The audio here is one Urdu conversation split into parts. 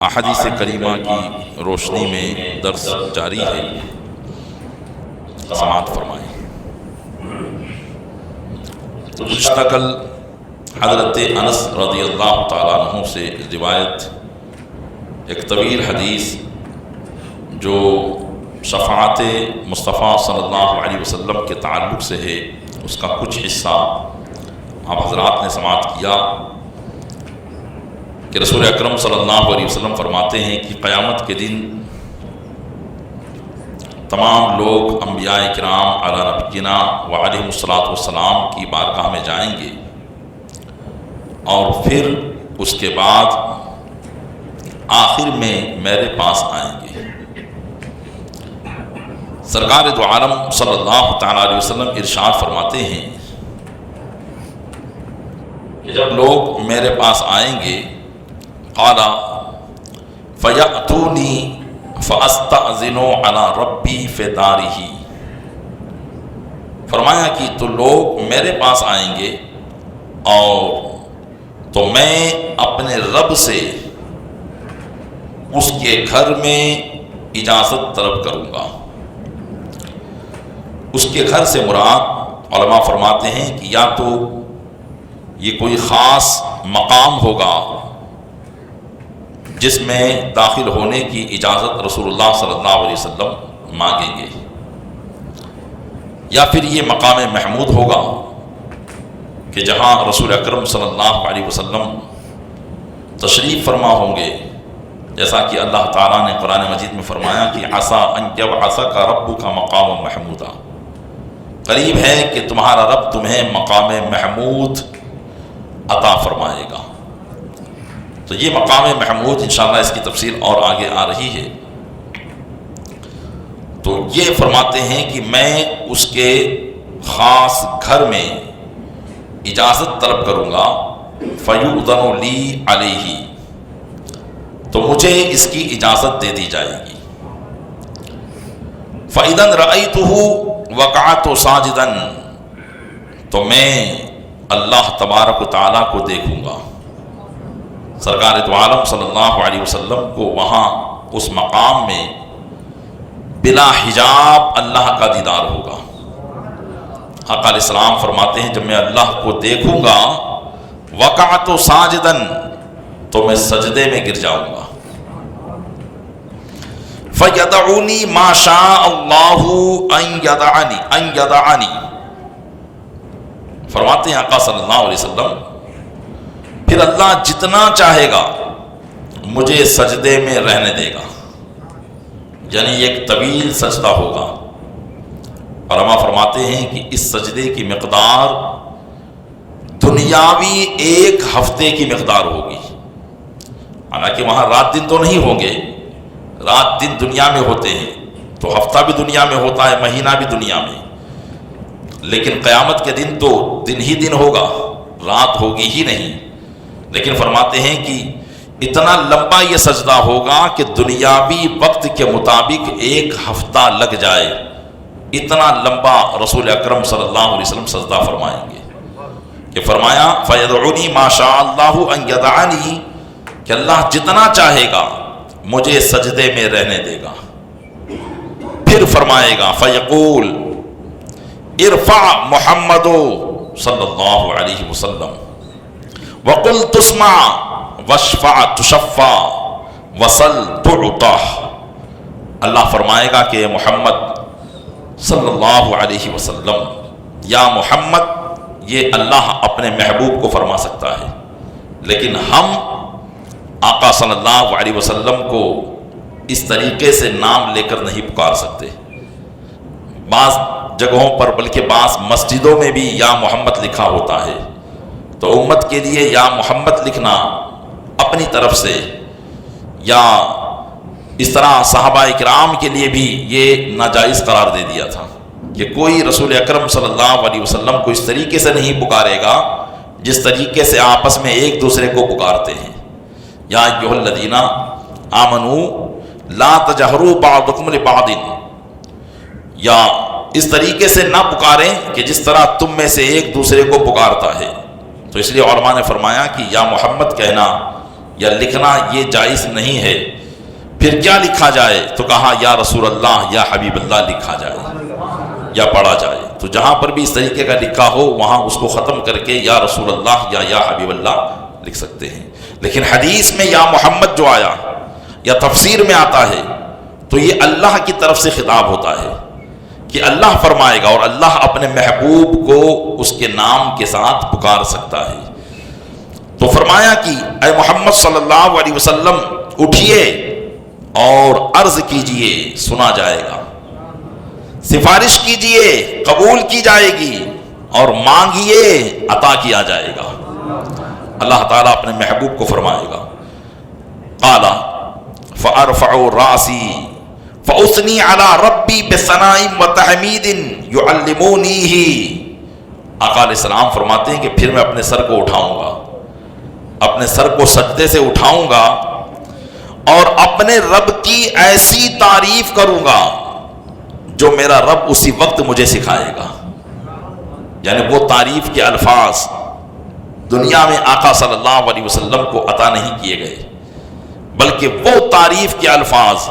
احادیث کریمہ کی روشنی میں درس جاری ہے، سماعت فرمائیں۔ گزشتہ کل حضرت انس رضی اللہ تعالیٰ عنہ سے روایت ایک طویل حدیث جو شفاعت مصطفیٰ صلی اللہ علیہ وسلم کے تعلق سے ہے، اس کا کچھ حصہ آپ حضرات نے سماعت کیا کہ رسول اکرم صلی اللہ علیہ وسلم فرماتے ہیں کہ قیامت کے دن تمام لوگ انبیاء کرام علی نبینا وعلیہم الصلاۃ والسلام کی بارگاہ میں جائیں گے، اور پھر اس کے بعد آخر میں میرے پاس آئیں گے۔ سرکار دو عالم صلی اللہ تعالیٰ علیہ وسلم ارشاد فرماتے ہیں کہ جب لوگ میرے پاس آئیں گے، قال فَيَأْتُونِي فَأَسْتَأْذِنُ عَلَى رَبِّي فِي دَارِهِ، فرمایا کہ تو لوگ میرے پاس آئیں گے اور تو میں اپنے رب سے اس کے گھر میں اجازت طلب کروں گا۔ اس کے گھر سے مراد علماء فرماتے ہیں کہ یا تو یہ کوئی خاص مقام ہوگا جس میں داخل ہونے کی اجازت رسول اللہ صلی اللہ علیہ وسلم مانگیں گے، یا پھر یہ مقام محمود ہوگا کہ جہاں رسول اکرم صلی اللہ علیہ وسلم تشریف فرما ہوں گے، جیسا کہ اللہ تعالیٰ نے قرآن مجید میں فرمایا کہ عسیٰ ان یبعثک ربک مقاما محمودا، قریب ہے کہ تمہارا رب تمہیں مقام محمود عطا فرمائے گا۔ تو یہ مقام محمود انشاءاللہ اس کی تفصیل اور آگے آ رہی ہے۔ تو یہ فرماتے ہیں کہ میں اس کے خاص گھر میں اجازت طلب کروں گا، فَيُؤْذَنُ لِي عَلَيْهِ، تو مجھے اس کی اجازت دے دی جائے گی۔ فَإِذًا رَأَيْتُهُ وَقَعْتُ سَاجِدًا، تو میں اللہ تبارک و تعالیٰ کو دیکھوں گا۔ سرکار دو عالم صلی اللہ علیہ وسلم کو وہاں اس مقام میں بلا حجاب اللہ کا دیدار ہوگا۔ آقا علیہ السلام فرماتے ہیں جب میں اللہ کو دیکھوں گا، وقعت ساجدن، تو میں سجدے میں گر جاؤں گا۔ فَيَدَعُونِي مَا شَاءَ اللَّهُ أَن يَدَعَنِي، فرماتے ہیں آقا صلی اللہ علیہ وسلم پھر اللہ جتنا چاہے گا مجھے سجدے میں رہنے دے گا، یعنی ایک طویل سجدہ ہوگا۔ علماء فرماتے ہیں کہ اس سجدے کی مقدار دنیاوی ایک ہفتے کی مقدار ہوگی، حالانکہ وہاں رات دن تو نہیں ہوں گے، رات دن دنیا میں ہوتے ہیں تو ہفتہ بھی دنیا میں ہوتا ہے، مہینہ بھی دنیا میں، لیکن قیامت کے دن تو دن ہی دن ہوگا، رات ہوگی ہی نہیں۔ لیکن فرماتے ہیں کہ اتنا لمبا یہ سجدہ ہوگا کہ دنیاوی وقت کے مطابق ایک ہفتہ لگ جائے، اتنا لمبا رسول اکرم صلی اللہ علیہ وسلم سجدہ فرمائیں گے کہ فرمایا فَيَدْعُونِي مَا شَاءَ اللَّهُ أَن يَدْعَنِي، کہ اللہ جتنا چاہے گا مجھے سجدے میں رہنے دے گا۔ پھر فرمائے گا فَيَقُول ارفع محمد صلی اللہ علیہ وسلم وَقُلْ تُسْمَعْ وَاشْفَعْ تُشَفَّعْ وَسَلْ تُعْطَى، اللہ فرمائے گا کہ محمد صلی اللہ علیہ وسلم، یا محمد، یہ اللہ اپنے محبوب کو فرما سکتا ہے، لیکن ہم آقا صلی اللہ علیہ وسلم کو اس طریقے سے نام لے کر نہیں پکار سکتے۔ بعض جگہوں پر بلکہ بعض مسجدوں میں بھی یا محمد لکھا ہوتا ہے، تو امت کے لیے یا محمد لکھنا اپنی طرف سے، یا اس طرح صحابہ اکرام کے لیے بھی یہ ناجائز قرار دے دیا تھا کہ کوئی رسول اکرم صلی اللہ علیہ وسلم کو اس طریقے سے نہیں پکارے گا جس طریقے سے آپس میں ایک دوسرے کو پکارتے ہیں۔ یا ایھا الذین آمنوا لا تجہروا بعضکم لبعض، یا اس طریقے سے نہ پکاریں کہ جس طرح تم میں سے ایک دوسرے کو پکارتا ہے۔ تو اس لیے علماء نے فرمایا کہ یا محمد کہنا یا لکھنا یہ جائز نہیں ہے، پھر کیا لکھا جائے؟ تو کہا یا رسول اللہ یا حبیب اللہ لکھا جائے یا پڑھا جائے۔ تو جہاں پر بھی اس طریقے کا لکھا ہو وہاں اس کو ختم کر کے یا رسول اللہ یا حبیب اللہ لکھ سکتے ہیں۔ لیکن حدیث میں یا محمد جو آیا یا تفسیر میں آتا ہے تو یہ اللہ کی طرف سے خطاب ہوتا ہے کہ اللہ فرمائے گا، اور اللہ اپنے محبوب کو اس کے نام کے ساتھ پکار سکتا ہے۔ تو فرمایا کہ اے محمد صلی اللہ علیہ وسلم اٹھیے اور عرض کیجئے سنا جائے گا، سفارش کیجئے قبول کی جائے گی، اور مانگیے عطا کیا جائے گا۔ اللہ تعالیٰ اپنے محبوب کو فرمائے گا قال فارفع راسي فاثني على ربي بثناء وتحميد يعلمونيه۔ آقا علیہ السلام فرماتے ہیں کہ پھر میں اپنے سر کو اٹھاؤں گا، اپنے سر کو سجدے سے اٹھاؤں گا اور اپنے رب کی ایسی تعریف کروں گا جو میرا رب اسی وقت مجھے سکھائے گا۔ یعنی وہ تعریف کے الفاظ دنیا میں آقا صلی اللہ علیہ وسلم کو عطا نہیں کیے گئے، بلکہ وہ تعریف کے الفاظ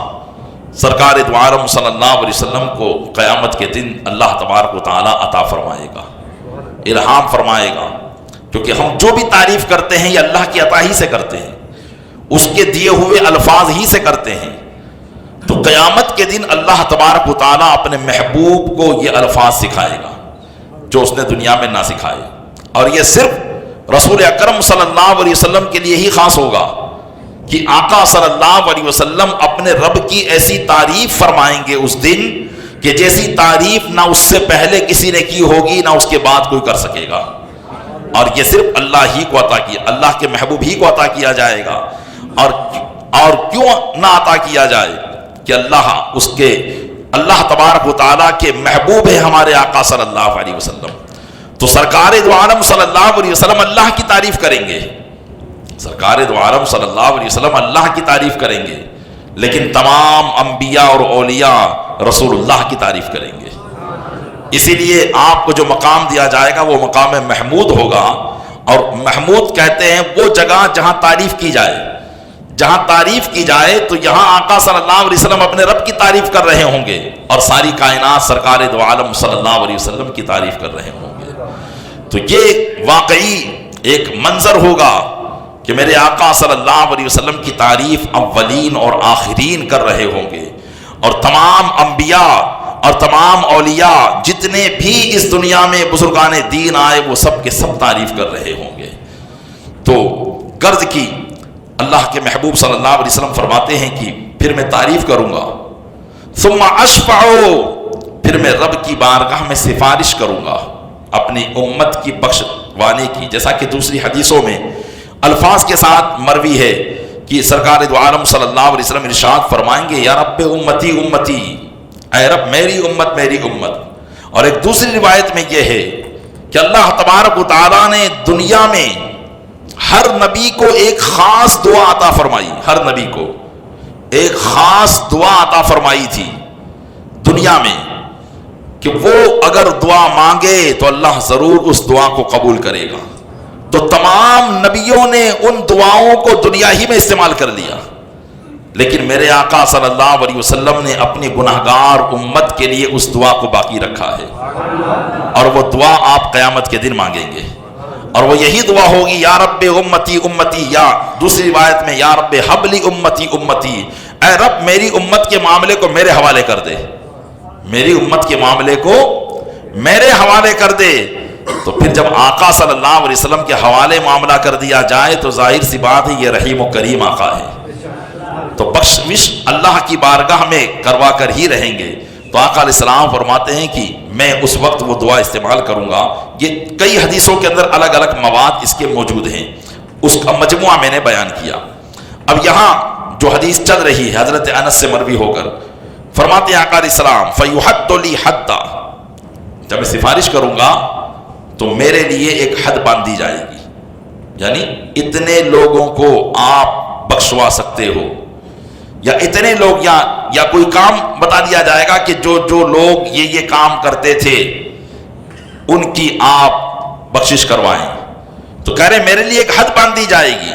سرکار دو عالم صلی اللہ علیہ وسلم کو قیامت کے دن اللہ تبارک و تعالیٰ عطا فرمائے گا، الہام فرمائے گا۔ کیونکہ ہم جو بھی تعریف کرتے ہیں یہ اللہ کی عطا ہی سے کرتے ہیں، اس کے دیے ہوئے الفاظ ہی سے کرتے ہیں۔ تو قیامت کے دن اللہ تبارک و تعالیٰ اپنے محبوب کو یہ الفاظ سکھائے گا جو اس نے دنیا میں نہ سکھائے، اور یہ صرف رسول اکرم صلی اللہ علیہ وسلم کے لیے ہی خاص ہوگا کہ آقا صلی اللہ علیہ وسلم اپنے رب کی ایسی تعریف فرمائیں گے اس دن کہ جیسی تعریف نہ اس سے پہلے کسی نے کی ہوگی نہ اس کے بعد کوئی کر سکے گا، اور یہ صرف اللہ ہی کو عطا کیا، اللہ کے محبوب ہی کو عطا کیا جائے گا۔ اور کیوں نہ عطا کیا جائے کہ اللہ تبارک و تعالیٰ کے محبوب ہے ہمارے آقا صلی اللہ علیہ وسلم، تو سرکار دو عالم صلی اللہ علیہ وسلم اللہ کی تعریف کریں گے، سرکار دو عالم صلی اللہ علیہ وسلم اللہ کی تعریف کریں گے، لیکن تمام انبیاء اور اولیاء رسول اللہ کی تعریف کریں گے۔ اسی لیے آپ کو جو مقام دیا جائے گا وہ مقام محمود ہوگا، اور محمود کہتے ہیں وہ جگہ جہاں تعریف کی جائے، جہاں تعریف کی جائے تو یہاں آقا صلی اللہ علیہ وسلم اپنے رب کی تعریف کر رہے ہوں گے، اور ساری کائنات سرکار دو عالم صلی اللہ علیہ وسلم کی تعریف کر رہے ہوں گے۔ تو یہ واقعی ایک منظر ہوگا کہ میرے آقا صلی اللہ علیہ وسلم کی تعریف اولین اور آخرین کر رہے ہوں گے، اور تمام انبیاء اور تمام اولیاء جتنے بھی اس دنیا میں بزرگان دین آئے وہ سب کے سب تعریف کر رہے ہوں گے۔ تو غرض کی اللہ کے محبوب صلی اللہ علیہ وسلم فرماتے ہیں کہ پھر میں تعریف کروں گا، ثم اشفع، پھر میں رب کی بارگاہ میں سفارش کروں گا اپنی امت کی بخشوانے کی، جیسا کہ دوسری حدیثوں میں الفاظ کے ساتھ مروی ہے کہ سرکار دو عالم صلی اللہ علیہ وسلم ارشاد فرمائیں گے یا رب امتی امتی، اے رب میری امت میری امت۔ اور ایک دوسری روایت میں یہ ہے کہ اللہ تبارک و تعالیٰ نے دنیا میں ہر نبی کو ایک خاص دعا عطا فرمائی، ہر نبی کو ایک خاص دعا عطا فرمائی تھی دنیا میں کہ وہ اگر دعا مانگے تو اللہ ضرور اس دعا کو قبول کرے گا۔ تو تمام نبیوں نے ان دعاؤں کو دنیا ہی میں استعمال کر لیا، لیکن میرے آقا صلی اللہ علیہ وسلم نے اپنی گناہگار امت کے لیے اس دعا کو باقی رکھا ہے، اور وہ دعا آپ قیامت کے دن مانگیں گے، اور وہ یہی دعا ہوگی یا رب امتی امتی، یا دوسری روایت میں یا رب حبلی امتی امتی، اے رب میری امت کے معاملے کو میرے حوالے کر دے، میری امت کے معاملے کو میرے حوالے کر دے۔ تو پھر جب آقا صلی اللہ علیہ وسلم کے حوالے معاملہ کر دیا جائے تو ظاہر سی بات ہے یہ رحیم و کریم آقا ہے، تو بخشش اللہ کی بارگاہ میں کروا کر ہی رہیں گے۔ تو آقا علیہ السلام فرماتے ہیں کہ میں اس وقت وہ دعا استعمال کروں گا۔ یہ کئی حدیثوں کے اندر الگ الگ مواد اس کے موجود ہیں، اس کا مجموعہ میں نے بیان کیا۔ اب یہاں جو حدیث چل رہی ہے حضرت انس سے مروی ہو کر، فرماتے ہیں آقا علیہ السلام فَيُحَدُّ لِي حَدًّا، جب میں سفارش کروں گا تو میرے لیے ایک حد باندھی جائے گی، یعنی اتنے لوگوں کو آپ بخشوا سکتے ہو، یا اتنے لوگ، یا کوئی کام بتا دیا جائے گا کہ جو لوگ یہ کام کرتے تھے ان کی آپ بخشش کروائیں۔ تو کہہ رہے میرے لیے ایک حد باندھی جائے گی،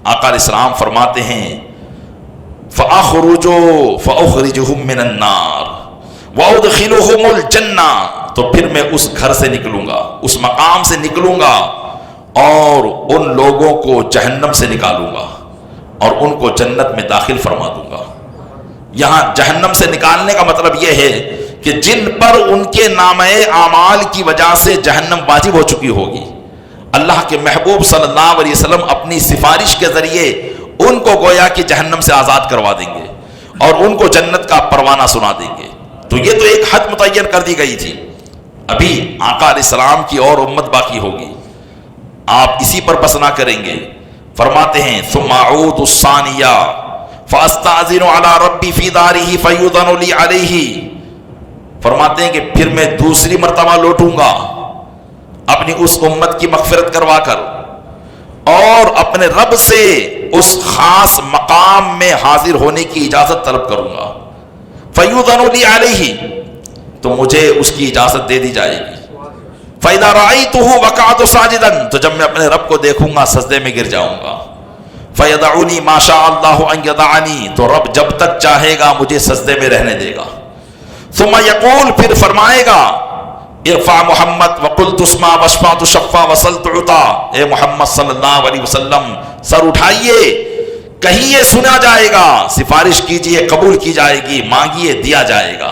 آقا علیہ السلام فرماتے ہیں فَأَخْرُجُوا فَأُخْرِجُهُم مِّنَ النَّارِ وَأُدْخِلُهُمُ الْجَنَّةَ، تو پھر میں اس گھر سے نکلوں گا، اس مقام سے نکلوں گا اور ان لوگوں کو جہنم سے نکالوں گا اور ان کو جنت میں داخل فرما دوں گا۔ یہاں جہنم سے نکالنے کا مطلب یہ ہے کہ جن پر ان کے نامہ اعمال کی وجہ سے جہنم واجب ہو چکی ہوگی، اللہ کے محبوب صلی اللہ علیہ وسلم اپنی سفارش کے ذریعے ان کو گویا کہ جہنم سے آزاد کروا دیں گے اور ان کو جنت کا پروانہ سنا دیں گے۔ تو یہ تو ایک حد متعین کر دی گئی تھی، ابھی آقا علیہ السلام کی اور امت باقی ہوگی، آپ اسی پر بس نہ کریں گے۔ فرماتے ہیں ثم اعود الثانیہ فاستاذن علی ربی فی دارہ فیؤذن لی علیہ، فرماتے ہیں کہ پھر میں دوسری مرتبہ لوٹوں گا اپنی اس امت کی مغفرت کروا کر اور اپنے رب سے اس خاص مقام میں حاضر ہونے کی اجازت طلب کروں گا۔ فیؤذن لی علیہ، تو مجھے اس کی اجازت دے دی جائے گی۔ فَإِذَا رَأَيْتُهُ وَقَعْتُ سَاجِدًا، تو جب میں اپنے رب کو دیکھوں گا سجدے میں گر جاؤں گا۔ فَيَدَعُنِي مَا شَاءَ اللَّهُ أَن يَدَعَنِي، تو رب جب تک چاہے گا مجھے سجدے میں رہنے دے گا۔ ثُمَّ يَقُولُ، پھر فرمائے گا ارفع محمد وقل تسمع واشفع تشفع وسل تعطى، اے محمد صلی اللہ علیہ وسلم سر اٹھائیے، کہیے سنا جائے گا، سفارش کیجئے قبول کی جائے گی، مانگیے دیا جائے گا۔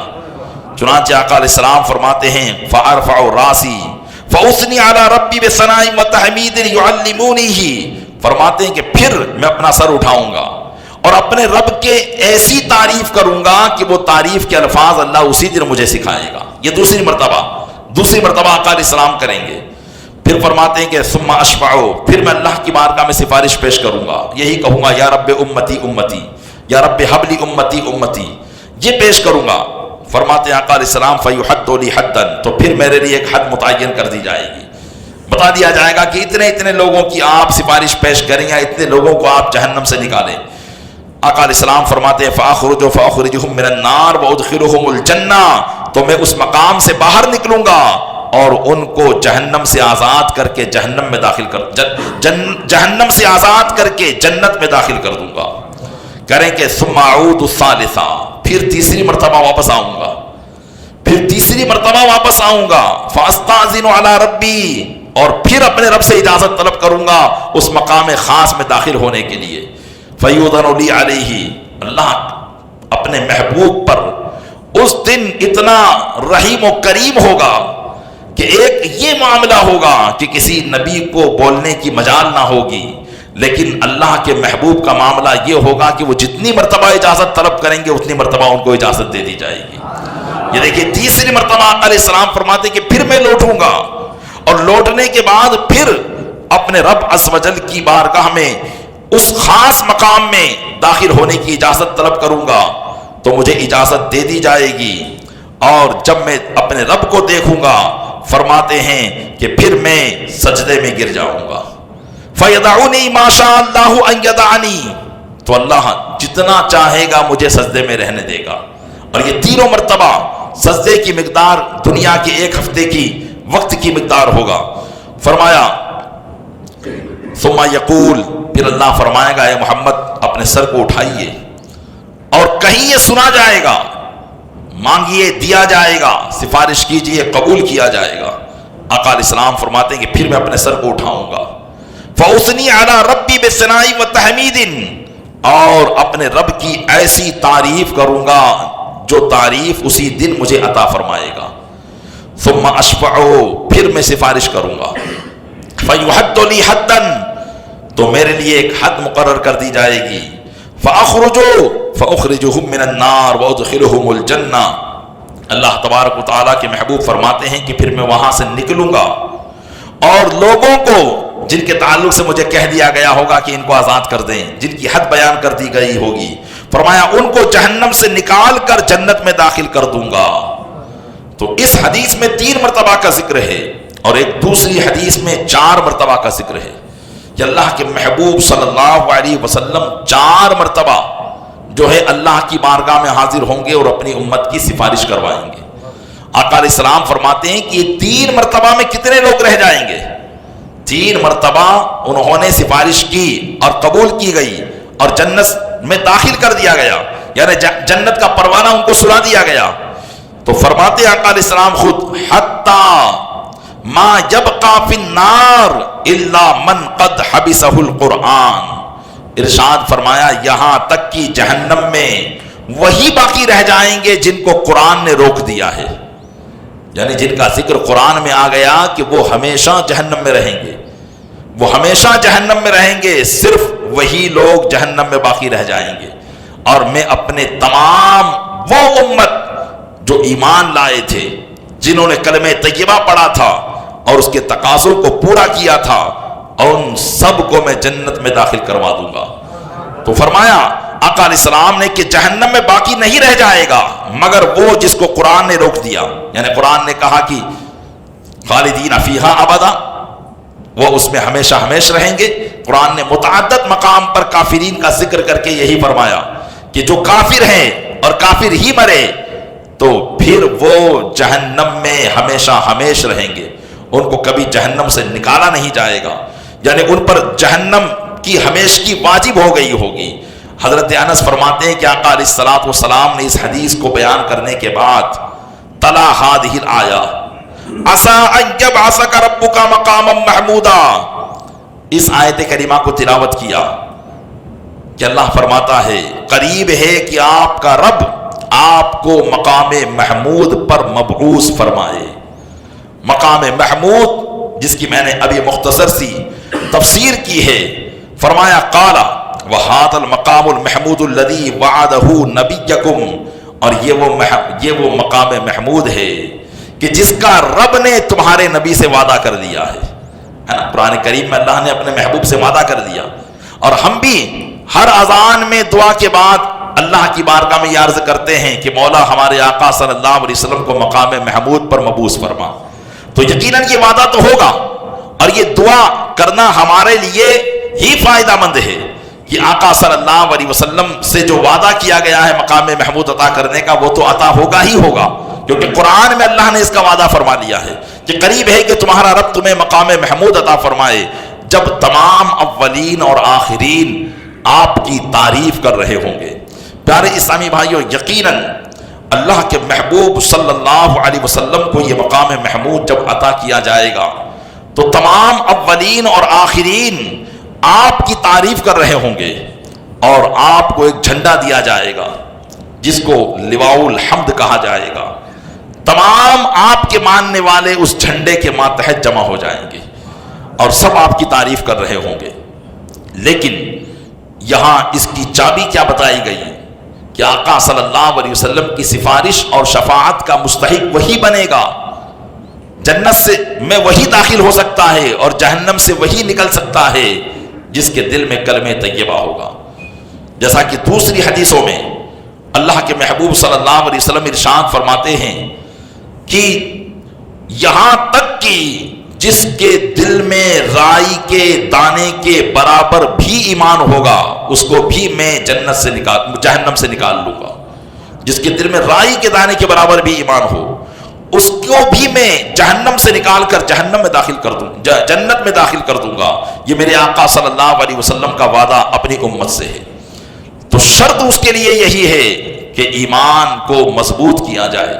چنانچہ آقا علیہ السلام فرماتے ہیں فارفع راسی فاثنی علی ربی بثناء وتحمید یعلمونیہ، فرماتے ہیں کہ پھر میں اپنا سر اٹھاؤں گا اور اپنے رب کے ایسی تعریف کروں گا کہ وہ تعریف کے الفاظ اللہ اسی دن مجھے سکھائے گا۔ یہ دوسری مرتبہ آقا علیہ السلام کریں گے۔ پھر فرماتے ہیں کہ ثم اشفع، پھر میں اللہ کی بارگاہ میں سفارش پیش کروں گا، یہی کہوں گا یا رب امتی امتی، یا رب حب لی امتی امتی، یہ پیش کروں گا۔ فرماتے ہیں آقا علیہ السلام فیحد لی حدا، تو پھر میرے لیے ایک حد متعین کر دی جائے گی، بتا دیا جائے گا کہ اتنے لوگوں کی آپ سفارش پیش کریں یا اتنے لوگوں کو آپ جہنم سے نکالیں۔ آقا علیہ السلام فرماتے ہیں فاخرجهم من النار وادخلهم الجنہ، تو میں اس مقام سے باہر نکلوں گا اور ان کو جہنم سے آزاد کر کے جہنم سے آزاد کر کے جنت میں داخل کر دوں گا۔ کریں کہ ثم اعود الثالثہ، پھر تیسری مرتبہ واپس آؤں گا، فاستاذن علی ربی، اور پھر اپنے رب سے اجازت طلب کروں گا اس مقام خاص میں داخل ہونے کے لیے۔ فیؤذن لی علیہ، اللہ اپنے محبوب پر اس دن اتنا رحیم و کریم ہوگا کہ ایک یہ معاملہ ہوگا کہ کسی نبی کو بولنے کی مجال نہ ہوگی، لیکن اللہ کے محبوب کا معاملہ یہ ہوگا کہ وہ جتنی مرتبہ اجازت طلب کریں گے اتنی مرتبہ ان کو اجازت دے دی جائے گی۔ یہ دیکھیے تیسری مرتبہ آقا علیہ السلام فرماتے کہ پھر میں لوٹوں گا اور لوٹنے کے بعد پھر اپنے رب عز و جل کی بارگاہ میں اس خاص مقام میں داخل ہونے کی اجازت طلب کروں گا تو مجھے اجازت دے دی جائے گی، اور جب میں اپنے رب کو دیکھوں گا فرماتے ہیں کہ پھر میں سجدے میں گر جاؤں گا۔ فَيَدَعُنِي مَا شَاءَ اللَّهُ أَن يَدَعَنِي، تو اللہ جتنا چاہے گا مجھے سجدے میں رہنے دے گا۔ اور یہ تینوں مرتبہ سجدے کی مقدار دنیا کے ایک ہفتے کی وقت کی مقدار ہوگا۔ فرمایا ثم یقول، پھر اللہ فرمائے گا اے محمد اپنے سر کو اٹھائیے اور کہیے سنا جائے گا، مانگیے دیا جائے گا، سفارش کیجئے قبول کیا جائے گا۔ آقا علیہ السلام فرماتے ہیں کہ پھر میں اپنے سر کو اٹھاؤں گا، فاثنی علی ربی بثناء وتحمید، اور اپنے رب کی ایسی تعریف کروں گا جو تعریف اسی دن مجھے عطا فرمائے گا۔ ثم اشفع، پھر میں سفارش کروں گا، فیحد لی حدا، تو میرے لیے ایک حد مقرر کر دی جائے گی، فاخرجهم من النار وادخلهم الجنہ۔ اللہ تبارک و تعالیٰ کے محبوب فرماتے ہیں کہ پھر میں وہاں سے نکلوں گا اور لوگوں کو جن کے تعلق سے مجھے کہہ دیا گیا ہوگا کہ ان کو آزاد کر دیں، جن کی حد بیان کر دی گئی ہوگی، فرمایا ان کو جہنم سے نکال کر جنت میں داخل کر دوں گا۔ تو اس حدیث میں 3 مرتبہ کا ذکر ہے اور ایک دوسری حدیث میں 4 مرتبہ کا ذکر ہے کہ اللہ کے محبوب صلی اللہ علیہ وسلم 4 مرتبہ جو ہے اللہ کی بارگاہ میں حاضر ہوں گے اور اپنی امت کی سفارش کروائیں گے۔ آقا علیہ السلام فرماتے ہیں کہ یہ 3 مرتبہ میں کتنے لوگ رہ جائیں گے؟ 3 مرتبہ انہوں نے سفارش کی اور قبول کی گئی اور جنت میں داخل کر دیا گیا، یعنی جنت کا پروانہ ان کو سنا دیا گیا. تو فرماتے آقا علیہ السلام خود حتی ما یبقى فی النار الا من قد حبسہ القرآن، ارشاد فرمایا یہاں تک کہ جہنم میں وہی باقی رہ جائیں گے جن کو قرآن نے روک دیا ہے، یعنی جن کا ذکر قرآن میں آ گیا کہ وہ ہمیشہ جہنم میں رہیں گے، وہ ہمیشہ جہنم میں رہیں گے، صرف وہی لوگ جہنم میں باقی رہ جائیں گے. اور میں اپنے تمام وہ امت جو ایمان لائے تھے، جنہوں نے کلمہ طیبہ پڑھا تھا اور اس کے تقاضوں کو پورا کیا تھا، اور ان سب کو میں جنت میں داخل کروا دوں گا. تو فرمایا آقا علیہ السلام نے کہ جہنم میں باقی نہیں رہ جائے گا مگر وہ جس کو قرآن نے روک دیا، یعنی قرآن نے کہا کہ خالدین فیہا ابدا، وہ اس میں ہمیشہ ہمیش رہیں گے. قرآن نے متعدد مقام پر کافرین کا ذکر کر کے یہی فرمایا کہ جو کافر ہیں اور کافر ہی مرے تو پھر وہ جہنم میں ہمیشہ ہمیش رہیں گے، ان کو کبھی جہنم سے نکالا نہیں جائے گا، یعنی ان پر جہنم کی ہمیشگی واجب ہو گئی ہوگی. حضرت انس فرماتے ہیں کہ آقا علیہ الصلوۃ والسلام نے اس حدیث کو بیان کرنے کے بعد تلا ہذہ الآیہ عسیٰ ان یبعثک ربک مقاما محمودا، اس آیت کریمہ کو تلاوت کیا کہ اللہ فرماتا ہے قریب ہے کہ آپ کا رب آپ کو مقام محمود پر مبعوث فرمائے. مقام محمود جس کی میں نے ابھی مختصر سی تفسیر کی ہے، فرمایا قال وَهَذَا الْمَقَامُ الْمَحْمُودُ الَّذِي وَعَدَهُ نَبِيَّكُمْ، اور یہ وہ مقام محمود ہے کہ جس کا رب نے تمہارے نبی سے وعدہ کر دیا ہے نا. قرآن کریم میں اللہ نے اپنے محبوب سے وعدہ کر دیا، اور ہم بھی ہر اذان میں دعا کے بعد اللہ کی بارگاہ میں یہ عرض کرتے ہیں کہ مولا ہمارے آقا صلی اللہ علیہ وسلم کو مقام محمود پر مبعوث فرما. تو یقیناً یہ وعدہ تو ہوگا، اور یہ دعا کرنا ہمارے لیے ہی فائدہ مند ہے کہ آقا صلی اللہ علیہ وسلم سے جو وعدہ کیا گیا ہے مقام محمود عطا کرنے کا وہ تو عطا ہوگا ہی ہوگا، کیونکہ قرآن میں اللہ نے اس کا وعدہ فرما لیا ہے کہ قریب ہے کہ تمہارا رب تمہیں مقام محمود عطا فرمائے، جب تمام اولین اور آخرین آپ کی تعریف کر رہے ہوں گے. پیارے اسلامی بھائیوں، یقیناً اللہ کے محبوب صلی اللہ علیہ وسلم کو یہ مقام محمود جب عطا کیا جائے گا تو تمام اولین اور آخرین آپ کی تعریف کر رہے ہوں گے، اور آپ کو ایک جھنڈا دیا جائے گا جس کو لواء الحمد کہا جائے گا. تمام آپ کے ماننے والے اس جھنڈے کے ماتحت جمع ہو جائیں گے اور سب آپ کی تعریف کر رہے ہوں گے. لیکن یہاں اس کی چابی کیا بتائی گئی کہ آقا صلی اللہ علیہ وسلم کی سفارش اور شفاعت کا مستحق وہی بنے گا، جنت سے میں وہی داخل ہو سکتا ہے اور جہنم سے وہی نکل سکتا ہے جس کے دل میں کلمہ طیبہ ہوگا. جیسا کہ دوسری حدیثوں میں اللہ کے محبوب صلی اللہ علیہ وسلم ارشاد فرماتے ہیں کہ یہاں تک کہ جس کے دل میں رائی کے دانے کے برابر بھی ایمان ہوگا اس کو بھی میں جہنم سے نکال لوں گا. جس کے دل میں رائی کے دانے کے برابر بھی ایمان ہو اس کو بھی میں جہنم سے نکال کر جہنم میں داخل کر دوں، جنت میں داخل کر دوں گا. یہ میرے آقا صلی اللہ علیہ وسلم کا وعدہ اپنی امت سے ہے. تو شرط اس کے لیے یہی ہے کہ ایمان کو مضبوط کیا جائے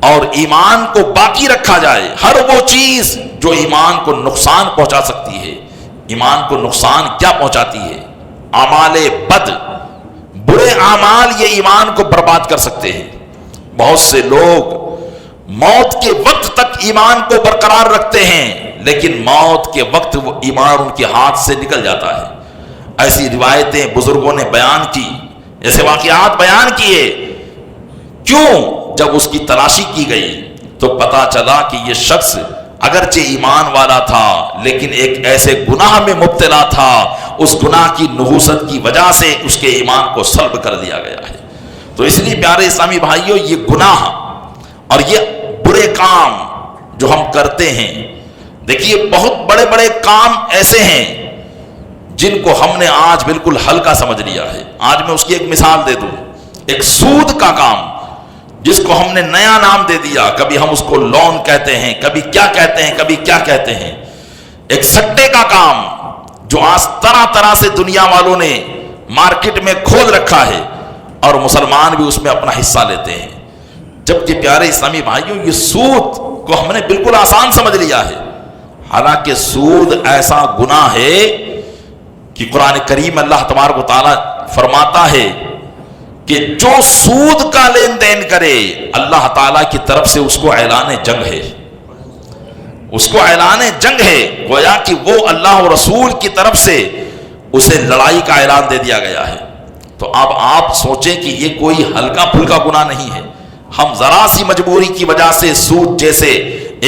اور ایمان کو باقی رکھا جائے. ہر وہ چیز جو ایمان کو نقصان پہنچا سکتی ہے. ایمان کو نقصان کیا پہنچاتی ہے؟ اعمال بد، برے اعمال یہ ایمان کو برباد کر سکتے ہیں. بہت سے لوگ موت کے وقت تک ایمان کو برقرار رکھتے ہیں لیکن موت کے وقت وہ ایمان ان کے ہاتھ سے نکل جاتا ہے. ایسی روایتیں بزرگوں نے بیان کی، ایسے واقعات بیان کیے. کیوں؟ جب اس کی تلاشی کی گئی تو پتا چلا کہ یہ شخص اگرچہ ایمان والا تھا لیکن ایک ایسے گناہ میں مبتلا تھا، اس گناہ کی نحوست کی وجہ سے اس کے ایمان کو سلب کر دیا گیا ہے. تو اس لیے پیارے اسلامی بھائیوں، یہ گناہ اور یہ برے کام جو ہم کرتے ہیں، دیکھیے بہت بڑے بڑے کام ایسے ہیں جن کو ہم نے آج بالکل ہلکا سمجھ لیا ہے. آج میں اس کی ایک مثال دے دوں. ایک سود کا کام جس کو ہم نے نیا نام دے دیا، کبھی ہم اس کو لون کہتے ہیں، کبھی کیا کہتے ہیں، کبھی کیا کہتے ہیں. ایک سٹے کا کام جو آج طرح طرح سے دنیا والوں نے مارکیٹ میں کھول رکھا ہے اور مسلمان بھی اس میں اپنا حصہ لیتے ہیں. جبکہ پیارے اسلامی بھائیوں یہ سود کو ہم نے بالکل آسان سمجھ لیا ہے، حالانکہ سود ایسا گناہ ہے کہ قرآن کریم اللہ تبارک و تعالیٰ فرماتا ہے کہ جو سود کا لین دین کرے اللہ تعالیٰ کی طرف سے اس کو اعلان جنگ ہے، اس کو اعلان جنگ ہے. گویا کہ وہ اللہ و رسول کی طرف سے اسے لڑائی کا اعلان دے دیا گیا ہے. تو اب آپ سوچیں کہ یہ کوئی ہلکا پھلکا گناہ نہیں ہے. ہم ذرا سی مجبوری کی وجہ سے سود جیسے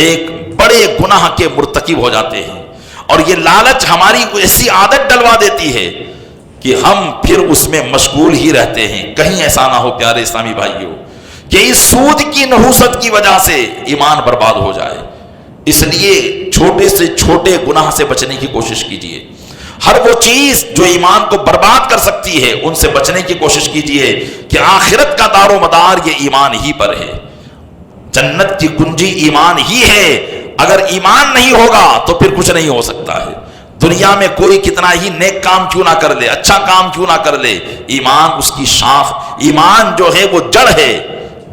ایک بڑے گناہ کے مرتکب ہو جاتے ہیں، اور یہ لالچ ہماری ایسی عادت ڈلوا دیتی ہے کہ ہم پھر اس میں مشغول ہی رہتے ہیں. کہیں ایسا نہ ہو پیارے اسلامی بھائیوں کہ اس سود کی نحوست کی وجہ سے ایمان برباد ہو جائے. اس لیے چھوٹے سے چھوٹے گناہ سے بچنے کی کوشش کیجیے. ہر وہ چیز جو ایمان کو برباد کر سکتی ہے ان سے بچنے کی کوشش کیجیے کہ آخرت کا دار و مدار یہ ایمان ہی پر ہے. جنت کی کنجی ایمان ہی ہے. اگر ایمان نہیں ہوگا تو پھر کچھ نہیں ہو سکتا ہے. دنیا میں کوئی کتنا ہی نیک کام کیوں نہ کر لے، اچھا کام کیوں نہ کر لے، ایمان اس کی شاخ، ایمان جو ہے وہ جڑ ہے.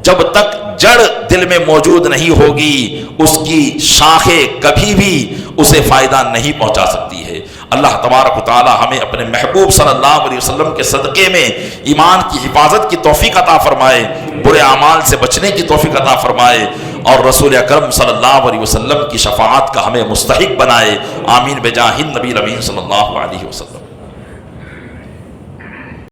جب تک جڑ دل میں موجود نہیں ہوگی اس کی شاخیں کبھی بھی اسے فائدہ نہیں پہنچا سکتی ہے. اللہ تبارک و تعالی ہمیں اپنے محبوب صلی اللہ علیہ وسلم کے صدقے میں ایمان کی حفاظت کی توفیق عطا فرمائے، برے اعمال سے بچنے کی توفیق عطا فرمائے، اور رسول اکرم صلی اللہ علیہ وسلم کی شفاعت کا ہمیں مستحق بنائے. آمین بجاہ النبی الامین صلی اللہ علیہ وسلم.